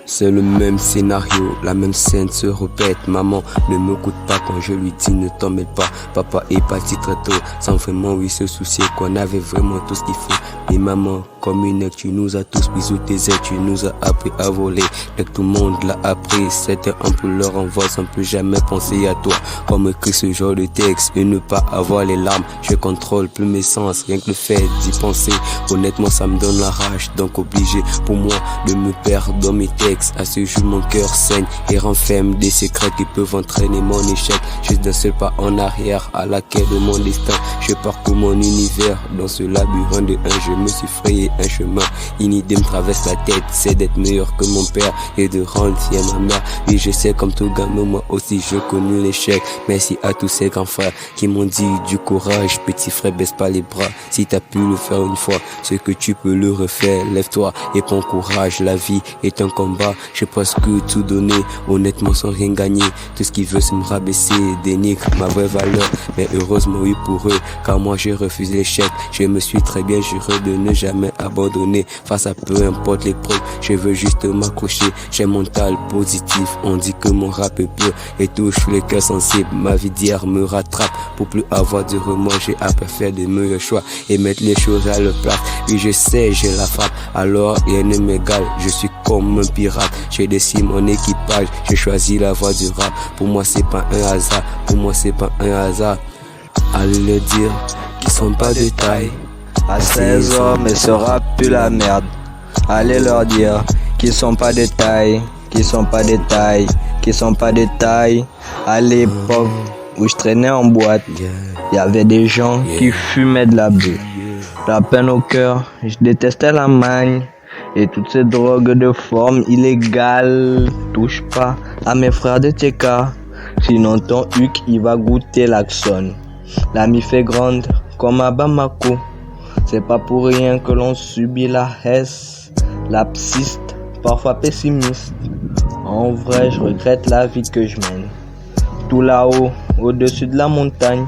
C'est le même scénario, la même scène se répète. Maman ne me coûte pas quand je lui dis ne t'en mêle pas. Papa est parti très tôt, sans vraiment se soucier qu'on avait vraiment tout ce qu'il faut. Et maman, comme une aigle, tu nous as tous pris sous tes ailes, tu nous as appris à voler. Dès que tout le monde l'a appris, c'était un peu leur envoi sans plus jamais penser à toi. Comme écrit ce genre de texte, et ne pas avoir les larmes. Je contrôle plus mes sens, rien que le fait d'y penser. Honnêtement, ça me donne la rage, donc obligé pour moi de me perdre dans mes textes. À ce jour, mon cœur saigne et renferme des secrets qui peuvent entraîner mon échec. Juste d'un seul pas en arrière à la quête de mon destin. Je parcours mon univers dans ce labyrinthe de je me suis frayé un chemin. Une idée me traverse la tête, c'est d'être meilleur que mon père et de rendre fier ma mère. Oui, je sais comme tout gamin, moi aussi je connais l'échec. Merci à tous ces grands frères qui m'ont dit du courage. Petit frère, baisse pas les bras. Si t'as pu le faire une fois, ce que tu peux le refaire. Lève-toi et prends courage. La vie est un combat. J'ai presque tout donné, honnêtement sans rien gagner. Tout ce qu'ils veulent c'est me rabaisser, dénigre ma vraie valeur. Mais heureusement oui pour eux, car moi j'ai refusé l'échec. Je me suis très bien juré de ne jamais abandonner face à peu importe l'épreuve. Je veux juste m'accrocher, j'ai un mental positif. On dit que mon rap est pur et touche les cœurs sensibles. Ma vie d'hier me rattrape pour plus avoir de remords. J'ai appris à faire des meilleurs choix et mettre les choses à leur place. Oui je sais, j'ai la frappe, alors rien ne m'égale. Je suis comme un pirate, j'ai décidé mon équipage. J'ai choisi la voie du rap, pour moi c'est pas un hasard. Pour moi c'est pas un hasard. Allez le dire, qu'ils sont pas de taille. À 16 ans, mais sera plus la merde. Allez leur dire qu'ils sont pas de taille, qu'ils sont pas de taille, qu'ils sont pas de taille. À l'époque où je traînais en boîte, y avait des gens qui fumaient de la bœuf. La peine au cœur, je détestais la magne et toutes ces drogues de forme illégale. Touche pas à mes frères de TK, sinon ton huc il va goûter l'axone. L'ami fait grande comme à Bamako. C'est pas pour rien que l'on subit la hesse, lapsiste, parfois pessimiste. En vrai, je regrette la vie que je mène. Tout là-haut, au-dessus de la montagne,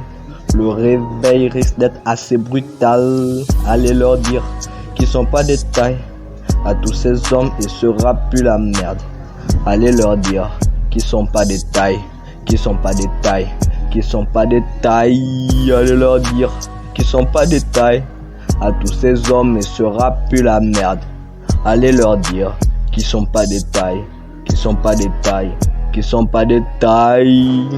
le réveil risque d'être assez brutal. Allez leur dire qu'ils sont pas de taille. À tous ces hommes, il sera plus la merde. Allez leur dire qu'ils sont pas de taille, qu'ils sont pas de taille, qu'ils sont pas de taille. Allez leur dire qu'ils sont pas de taille. À tous ces hommes, il sera plus la merde. Allez leur dire qu'ils sont pas de taille, qu'ils sont pas de taille, qu'ils sont pas de taille.